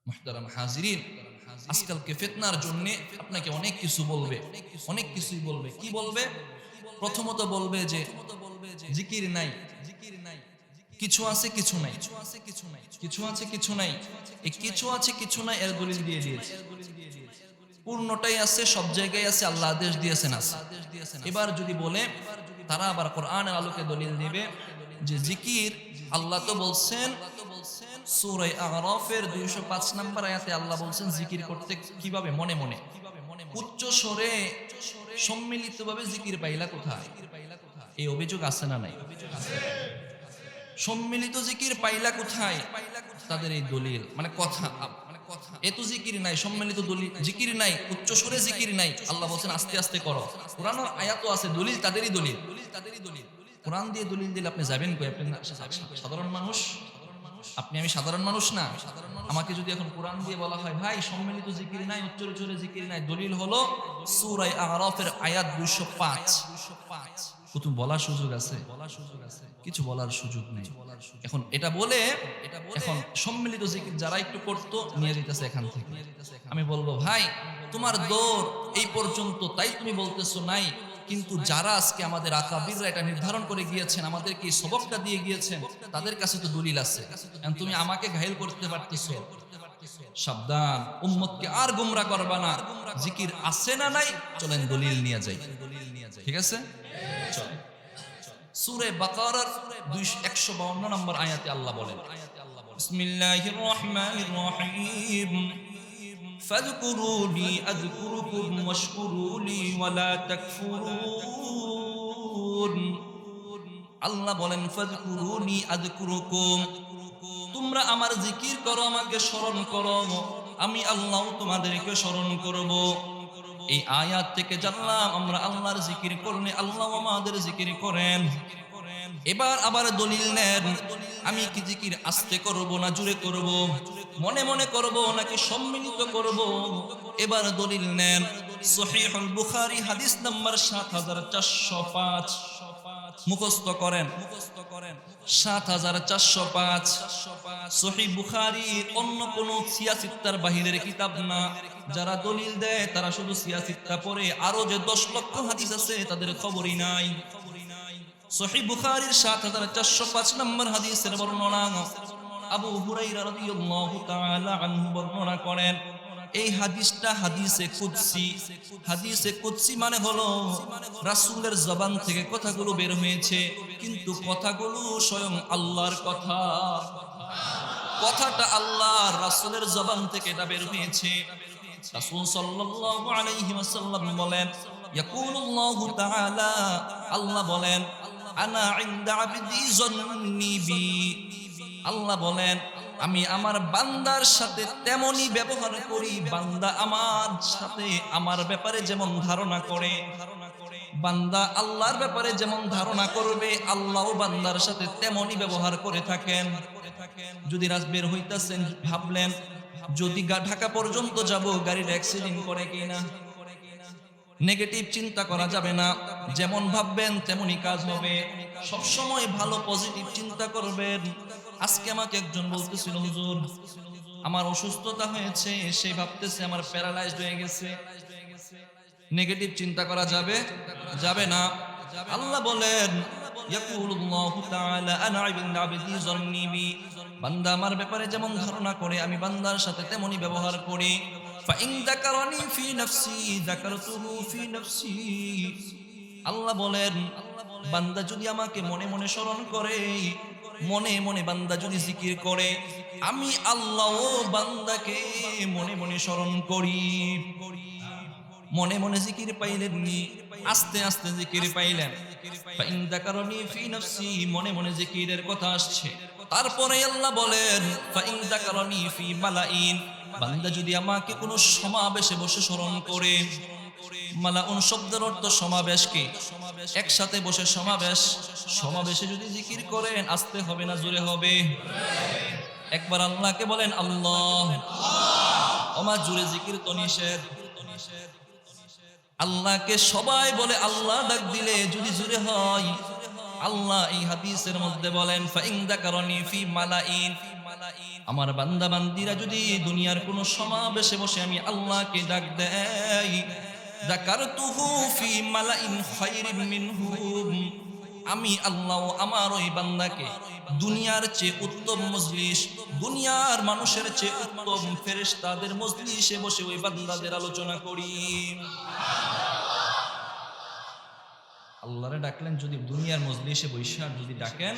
মুহতারাম হাজিরিন, আজকালকে ফিতনার জন্য আপনাকে অনেক কিছু বলবে, অনেক কিছুই বলবে। কি বলবে? প্রথমত বলবে যে জিকির নাই, কিছু আছে কিছু নাই, কিছু আছে কিছু নাই। এই কিছু আছে কিছু নাই এর দলিল দিয়ে দিয়েছে। পূর্ণটাই আছে, সব জায়গায় আছে, আল্লাহ আদেশ দিয়েছেন আছে। এবার যদি বলে, তারা আবার কোরআনের আলোকে দলিল দিবে যে জিকির, আল্লাহ তো বলছেন সূরা আরাফের 205 নম্বর আয়াতে আল্লাহ বলছেন জিকির করতে কিভাবে? মনে মনে, উচ্চ স্বরে, সম্মিলিতভাবে জিকির পাইলা কোথায়? এই অভিযোগ আছে না নাই? সম্মিলিত জিকির পাইলা কোথায়? তাদের এই দলিল, মানে কথা, এত জিকির নাই, সম্মিলিত দলিল জিকির নাই, উচ্চ স্বরে জিকির নাই। আল্লাহ বলছেন আস্তে আস্তে করো। কোরআনের আয়াতও আছে, দলিল তাদেরই দলিল। কোরআন দিয়ে দলিল দিলে আপনি যাবেন কই? আপনি সাধারণ মানুষ, আপনি আমি সাধারণ মানুষ না। আমাকে যদি এখন কোরআন দিয়ে বলা হয় ভাই সম্মিলিত জিকির নাই, উচ্চ স্বরে জিকির নাই, দলিল হলো সূরা আরাফের আয়াত 205, প্রথম বলার সুযোগ আছে? কিছু বলার সুযোগ নেই। এখন এটা বলে, এখন সম্মিলিত জিকির যারা একটু করতো নিয়ে যেতেছে এখান থেকে। আমি বলবো ভাই তোমার দৌড় এই পর্যন্ত, তাই তুমি বলতেছো নাই, কিন্তু যারা আজকে আমাদের আকাবিররা এটা নির্ধারণ করে গিয়েছেন, আমাদেরকে এই সবকটা দিয়ে গিয়েছেন, তাদের কাছে তো দলিল আছে। এখন তুমি আমাকে ঘায়েল করতে পারতেছো। সাবধান, উম্মতকে আর গোমরা করবা না। জিকির আছে না নাই, চলেন দলিল নিয়ে যাই। ঠিক আছে, চলেন। সূরা বাকারার 152 নম্বর আয়াতে আল্লাহ বলেন, বিসমিল্লাহির রহমানির রহিম, ফাযকুরুনি আযকুরুকুম ওয়াশকুরুলি ওয়ালা তাকফুরুন। আল্লাহ বলেন ফাযকুরুনি আযকুরুকুম, তোমরা আমার জিকির করো, আমাকে স্মরণ করো, আমি আল্লাহ তোমাদেরকে স্মরণ করব। এই আয়াত থেকে জানলাম আমরা আল্লাহর জিকির করলে আল্লাহ আমাদের জিকির করেন। এবার আবার দলিল নেন, আমি কি জিকির আস্তে করব না জোরে করব, মনে মনে করব নাকি সম্মিলিত করব? এবার দলিল নেন, সহিহুল বুখারী হাদিস নাম্বার ৭৪০৫ মুখস্থ করেন, ৭৪০৫। সহিহ বুখারী অন্য কোন সিয়াসিত্তার বাহিরের কিতাব না। যারা দলিল দেয় তারা শুধু সিয়াসিত্তা পড়ে, আরো যে ১০ লক্ষ হাদিস আছে তাদের খবরই নাই। সহিহ বুখারীর ৭৪০৫ নম্বর হাদিসের বর্ণনা আবু হুরায়রা রাদিয়াল্লাহু তাআলা আনহু বর্ণনা করেন। এই হাদিসটা হাদিসে কুদসি। হাদিসে কুদসি মানে হলো রাসূলের জবান থেকে কথাগুলো বের হয়েছে, কিন্তু কথাগুলো স্বয়ং আল্লাহর কথা। কথাটা আল্লাহর রাসূলের জবান থেকে এটা বের হয়েছে। রাসূল সাল্লাল্লাহু আলাইহি ওয়াসাল্লাম বলেন, ইয়াকুলুল্লাহু তাআলা, আল্লাহ বলেন, আনা ইনদা আবদি যান্নি বি। আল্লাহ বলেন আমি আমার বান্দার সাথে তেমনই ব্যবহার করি, বান্দা আমার সাথে আমার ব্যাপারে যেমন ধারণা করে, বান্দা আল্লাহর ব্যাপারে যেমন ধারণা করবে, আল্লাহও বান্দার সাথে তেমনই ব্যবহার করে থাকেন। যদি রাত বের হইতাছেন, ভাবলেন যদি ঢাকা পর্যন্ত যাব, গাড়ির অ্যাক্সিডেন্ট করে কিনা, নেগেটিভ চিন্তা করা যাবে না। যেমন ভাববেন তেমনই কাজ হবে। সবসময় ভালো পজিটিভ চিন্তা করবেন। আজকে আমাকে একজন বলতেছিল, হুজুর আমার অসুস্থতা হয়েছে, সে ভাবতেছে আমার প্যারালাইজড হয়ে গেছে। নেগেটিভ চিন্তা করা যাবে? যাবে না। আল্লাহ বলেন, ইয়াকুলুল্লাহু তাআলা আনা ইনদা আবদি যান্নি বি, বান্দা আমার ব্যাপারে যেমন ধারণা করে আমি বান্দার সাথে তেমনই ব্যবহার করি। ফাইন যাকারানি ফি নাফসি যাকারতুহু ফি নাফসি। আল্লাহ বলেন বান্দা যদি আমাকে মনে মনে স্মরণ করে, মনে মনে বান্দা যদি জিকির করে, আমি আল্লাহও বান্দাকে মনে মনে স্মরণ করি। মনে মনে জিকির পাইলেন নি, আস্তে আস্তে জিকির পাইলেন। ফাইন যাকারানি ফি নাফসি, মনে মনে জিকিরের কথা আসছে। তারপরে আল্লাহ বলেন ফাইন যাকারানি ফি মালাইন, বান্দা যদি আমাকে কোনো সমাবেশে বসে স্মরণ করে, মালাউন শব্দের অর্থ সমাবেশ। কি? একসাথে বসে সমাবেশ। সমাবেশে যদি জিকির করেন, আসতে হবে না জোরে হবে? একবার আল্লাহকে বলেন আল্লাহ। আমার জোরে জিকির তো নিষেধ। আল্লাহকে সবাই বলে আল্লাহ ডাক দিলে যদি জোরে হয়। আল্লাহ এই হাদিসের মধ্যে বলেন ফাইন যাকারানি ফি মালাইন, আমার বান্দা বান্দিরা যদি দুনিয়ার কোন সমাবেশে বসে আমি আল্লাহকে ডাক দেই, যাকারতুহু ফি মালাইন খায়রিন মিনহুম, আমি আল্লাহ আমার ওই বান্দাকে দুনিয়ার চেয়ে উত্তম মজলিস, দুনিয়ার মানুষের চেয়ে উত্তম ফেরেশতাদের মজলিসে বসে ওই বান্দাদের আলোচনা করি। আল্লাহরে ডাকলেন যদি দুনিয়ার মজলিসে বৈশাল যদি ডাকেন,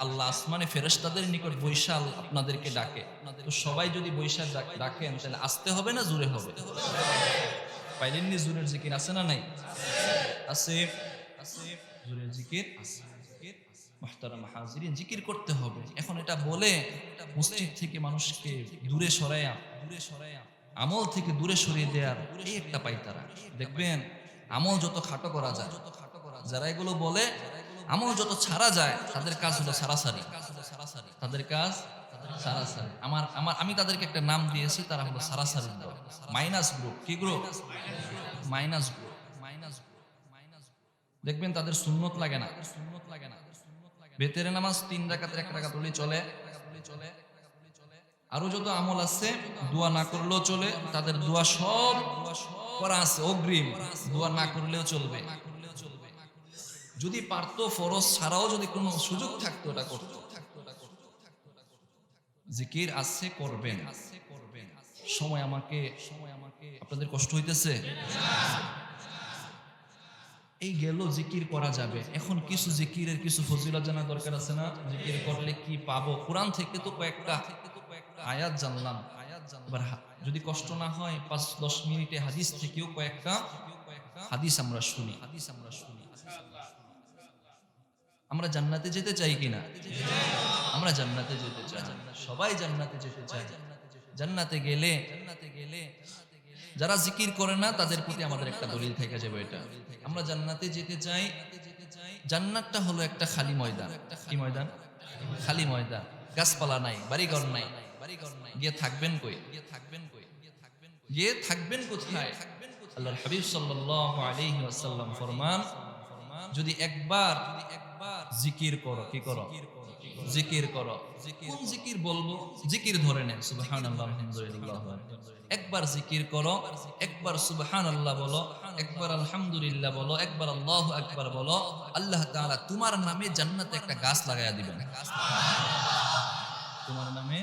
আল্লাহ আসমানে ফেরেশতাদের নিকট বৈশাল আপনাদেরকে ডাকে, তো সবাই যদি বৈশাল ডাকেন তাহলে আসতে হবে না জোরে হবে? পাইলেননি জোরের জিকির আছে না নাই? আছে, আছে জোরের জিকির আছে। মুহতারাম হাজিরিন, জিকির করতে হবে। এখন এটা বলে মসজিদ থেকে মানুষকে দূরে সরায়া আমল থেকে দূরে সরিয়ে দেওয়ার এই একটা পাইতারা। দেখবেন আমল যত খাটো করা যায়, যারা এগুলো বলে আমল যত ছাড়া যায়, তাদের কাজ হলো সারাসারি, তাদের কাজ সারাসারি। আমি তাদেরকে একটা নাম দিয়েছি, তারা হলো সারাসারি দল, মাইনাস গ্রুপ। কি গ্রুপ? Minus group. দেখবেন তাদের সুন্নত লাগে না, বেতের নামাজ 3 রাকাত 1 রাকাত হলেই চলে। আরো যত আমল আছে দোয়া না করলেও চলে, তাদের দোয়া সব করা আছে অগ্রিম, দোয়া না করলেও চলবে। যদি পারতো ফরজ ছাড়াও যদি কোনো সুযোগ থাকতো এটা করতো। জিকির আছে করবেন। সময় আমাকে আপনাদের কষ্ট হইতেছে? এই গেল জিকির করা যাবে। এখন কিছু জিকিরের কিছু ফজিলত জানা দরকার আছে না? জিকির করলে কি পাবো? কোরআন থেকে তো কয়েকটা আয়াত জানলাম, এবার যদি কষ্ট না হয় 5-10 মিনিটে হাদিস থেকেও কয়েকটা হাদিস আমরা শুনি। আমরা জান্নাতে যেতে চাই কিনা? আমরা জান্নাতে যেতে চাই, সবাই জান্নাতে যেতে চাই। জান্নাতে গেলে যারা জিকির করে না তাদের প্রতি আমাদের একটা দলিল থেকে যাবে, এটা আমরা জান্নাতে যেতে চাই। জান্নাতটা হলো একটা খালি ময়দান। কি ময়দান? খালি ময়দান, গাছপালা নাই, বাড়িঘর নাই। গিয়ে থাকবেন কই? গিয়ে থাকবেন কোথায়? আল্লাহর হাবিব সাল্লাল্লাহু আলাইহি ওয়াসাল্লাম ফরমান, যদি একবার জিকির করো, কি করো? জিকির করো। কোন জিকির বলবো? জিকির ধরে নেন, সুবহানাল্লাহ আলহামদুলিল্লাহ। একবার জিকির করো, একবার সুবহানাল্লাহ বলো, একবার আলহামদুলিল্লাহ বলো, একবার আল্লাহু আকবার বলো, আল্লাহ তাআলা তোমার নামে জান্নাতে একটা গাছ লাগায়া দিবেন। তোমার নামে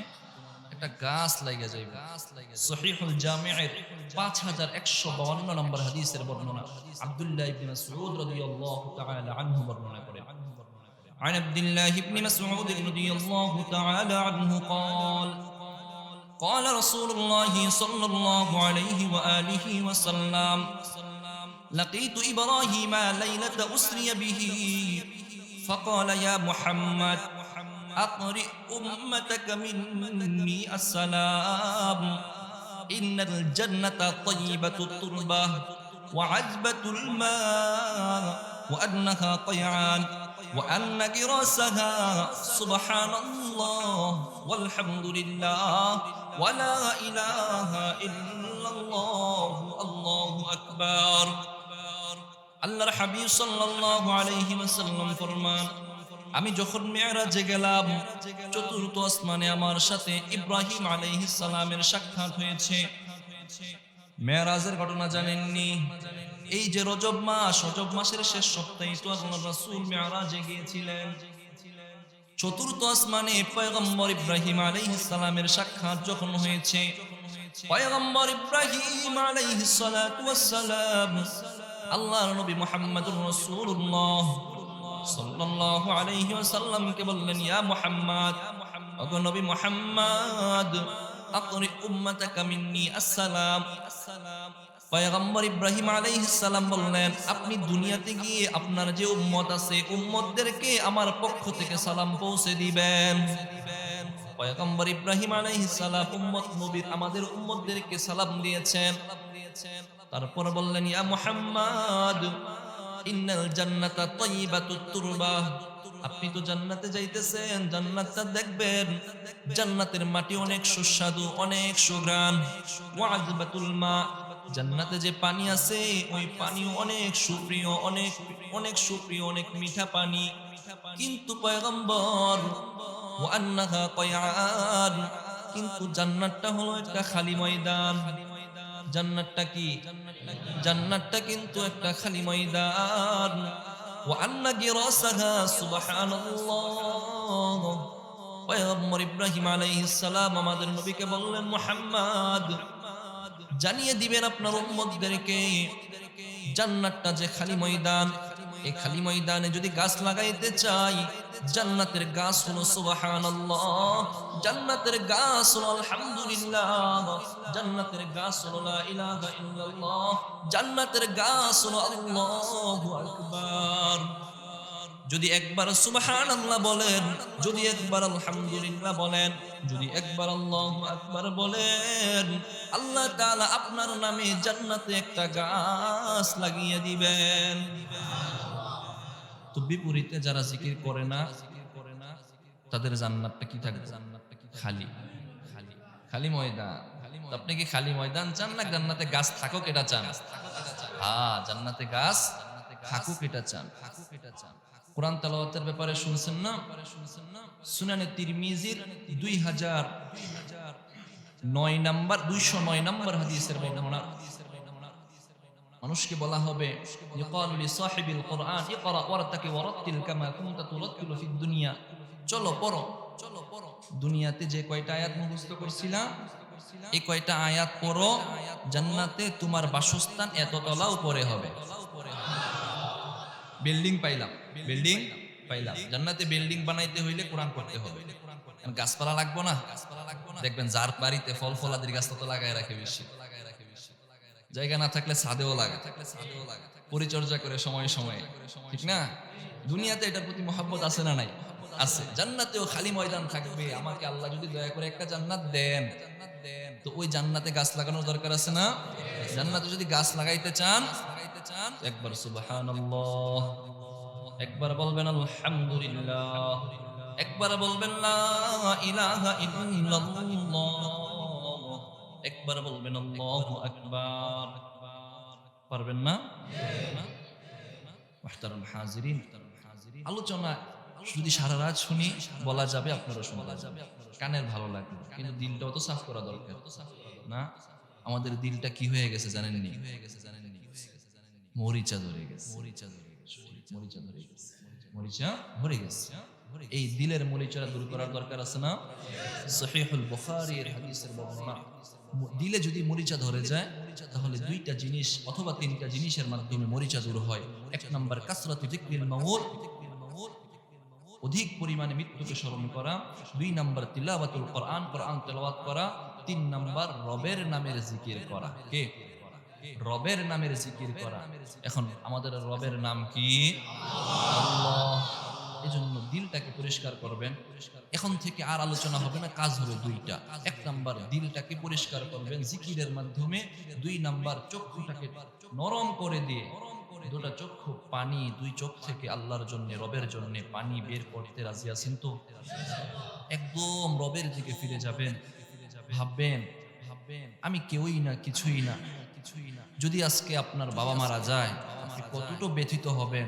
একটা গাছ লাগা যাইবে। সহিহুল জামি'ের 5152 নম্বর হাদিসের বর্ণনা, আব্দুল্লাহ ইবনে মাসউদ রাদিয়াল্লাহু তাআলা আনহু বর্ণনা করেন। عن عبد الله بن مسعود رضي الله تعالى عنه قال قال رسول الله صلى الله عليه وآله وسلم لقيت إبراهيم ليلة أسري به فقال يا محمد أقرئ أمتك مني السلام إن الجنة طيبة التربة وعذبة الماء وأنها قيعان وأن جراسها سبحان الله والحمد لله ولا إله إلا الله الله أكبر। আল্লাহর হাবিব সাল্লাল্লাহু আলাইহি ওয়াসাল্লাম ফরমান, আমি যখন মিরাজে গেলাম, চতুর্থ আসমানে আমার সাথে ইব্রাহিম আলাইহিস সালামের সাক্ষাৎ হয়েছে। মিরাজের ঘটনা জানেননি? এই যে রজব মাসের শেষ সপ্তাহে তো আল্লাহর রাসূল মিরাজে গিয়েছিলেন। চতুর্থ আসমানে পয়গম্বর ইব্রাহিম আলাইহিস সালামের সাক্ষাৎ যখন হয়েছে, পয়গম্বর ইব্রাহিম আলাইহিস সালাতু ওয়াস সালাম আল্লাহর নবী মুহাম্মদুর রাসূলুল্লাহ সাল্লাল্লাহু আলাইহি ওয়াসাল্লামকে বললেন, ইয়া মুহাম্মদ, ওগো নবী মুহাম্মদ, আকরি উম্মাতাকা মিন্নি আসসালাম। পয়গম্বর ইব্রাহিম আলাইহিস সালাম বললেন, আপনি দুনিয়াতে গিয়ে আপনার যে উম্মত আছে উম্মতদেরকে আমার পক্ষ থেকে সালাম পৌঁছে দিবেন। পয়গম্বর ইব্রাহিম আলাইহিস সালাম উম্মত নবীর আমাদের উম্মতদেরকে সালাম দিয়েছেন। তারপর বললেন, ইয়া মুহাম্মদ, ইন্নাল জান্নাতা তাইয়্যিবাতুত তুরবাহ, আপনি তো জান্নাতে যাইতেছেন, জান্নাতটা দেখবেন, জান্নাতের মাটি অনেক সুস্বাদু, অনেক সুঘ্রাণ। ওয়া আযবাতুল মা, জান্নাতে যে পানি আছে ওই পানিও অনেক সুপ্রিয়, অনেক সুপ্রিয়, অনেক মিঠা পানি। কিন্তু পয়গম্বর, ওয়া আন্নাহা কয়আন, কিন্তু জান্নাতটা হলো একটা খালি ময়দান। জান্নাতটা কি? জান্নাতটা কিন্তু একটা খালি ময়দান। ওয়া আন্না গিরাসাহা সুবহানাল্লাহ। পয়গম্বর ইব্রাহিম আলাইহিস সালাম আমাদের নবীকে বললেন, মুহাম্মদ জানিয়ে দিবেন আপনার উম্মতদেরকে জান্নাতটা যে খালি ময়দান, এই খালি ময়দানে যদি গাছ লাগাইতে চাই, জান্নাতের গাছ হলো সুবহানাল্লাহ, জান্নাতের গাছ হলো আলহামদুলিল্লাহ, জান্নাতের গাছ হলো লা ইলাহা ইল্লাল্লাহ, জান্নাতের গাছ হলো আল্লাহু আকবার। যদি একবার সুবহানাল্লাহ বলেন, যদি একবার আলহামদুলিল্লাহ বলেন, যদি একবার আল্লাহু আকবার বলেন, আল্লাহ তাআলা আপনার নামে জান্নাতে একটা গাছ লাগিয়ে দিবেন। তো বিপরীতে যারা জিকির করে না, তাদের জান্নাতটা কি থাকবে? খালি খালি খালি ময়দান। তো আপনি কি খালি ময়দান চান না জান্নাতে গাছ থাকুক এটা চান? হ্যাঁ, জান্নাতে গাছ থাকুক এটা চান। কোরআন তেলাওয়াতের ব্যাপারে শুনছেন না? সুনানে তিরমিজির 2009 নাম্বার 209 নাম্বার হাদিসের বর্ণনা। মানুষকে বলা হবে, ইকাল লি সাহিবিল কুরআন ইকরা ওয়ারতাকি ওয়ারাত্তিল কামা কুনতা তুরাত্তিলু ফিদ দুনিয়া। চলো পড়ো, দুনিয়াতে যে কয়টা আয়াত মুখস্থ করছিলা, এই কয়টা আয়াত পড়ো, জান্নাতে তোমার বাসস্থান এত তলা উপরে হবে। বিল্ডিং পাইলাম, বিল্ডিং পাইলাম। জান্নাতে বিল্ডিং বানাইতে হইলে কোরআন পড়তে হবে। গাছপালা লাগবো না? দেখবেন যার বাড়িতে ফল ফলাদির গাছ তো লাগায় রাখে বেশি, জায়গা না থাকলে ছাদেও লাগে, পরিচর্যা করে সময়ে সময়ে, ঠিক না? দুনিয়াতে এটার প্রতি মহব্বত আছে না নাই? আছে। জান্নাতেও খালি ময়দান থাকবে। আমাকে আল্লাহ যদি দয়া করে একটা জান্নাত দেন, তো ওই জান্নাতে গাছ লাগানোর দরকার আছে না? জান্নাতে যদি গাছ লাগাইতে চান, একবার সুবহানাল্লাহ, একবার বলবেন আলহামদুলিল্লাহ, একবার বলবেন লা ইলাহা ইল্লাল্লাহ, একবার বলবেন আল্লাহু আকবার। পারবেন না? মুহতারাম হাজিরিন, আলোচনা যদি সারা রাত শুনি বলা যাবে, আপনারা শোনা যাবে, কানের ভালো লাগবে, কিন্তু দিলটাও তো সাফ করা দরকার না? আমাদের দিলটা কি হয়ে গেছে জানেননি? মরিচা ধরে গেছে, মরিচা ধরে গেছে, মরিচা ধরে গেছে। এই দিলের মরিচা দূর করার দরকার আছে না? সহিহুল বুখারীর হাদিসের বর্ণনা, দিলে যদি মরিচা ধরে যায়, তাহলে দুইটা জিনিস অথবা তিনটা জিনিসের মাধ্যমে মরিচা দূর হয়। এক নাম্বার কাসরাতু যিকরিল মাউত, অধিক পরিমাণে মৃত্যুকে স্মরণ করা। দুই নাম্বার তিলাওয়াতুল কোরআন, কোরআন তেলাওয়াত করা। তিন নাম্বার রবের নামের জিকির করা। কে? রবের নামের জিকির করা। এখন আমাদের রবের নাম কি? আল্লাহ। এজন্য দিলটাকে পরিষ্কার করবেন। এখন থেকে আর আলোচনা হবে না, কাজ হবে দুইটা। এক নাম্বার দিলটাকে পরিষ্কার করবেন জিকিরের মাধ্যমে। দুই নাম্বার চক্ষুটাকে নরম করে দিয়ে, দুটা চক্ষু পানি, দুই চোখ থেকে আল্লাহর জন্য, রবের জন্য পানি বের করতে রাজি আছেন তো? একদম রবের দিকে ফিরে যাবেন। ভাববেন আমি কেউই না, কিছুই না। যদি আজকে আপনার বাবা মারা যায়, আপনি কতটা ব্যথিত হবেন।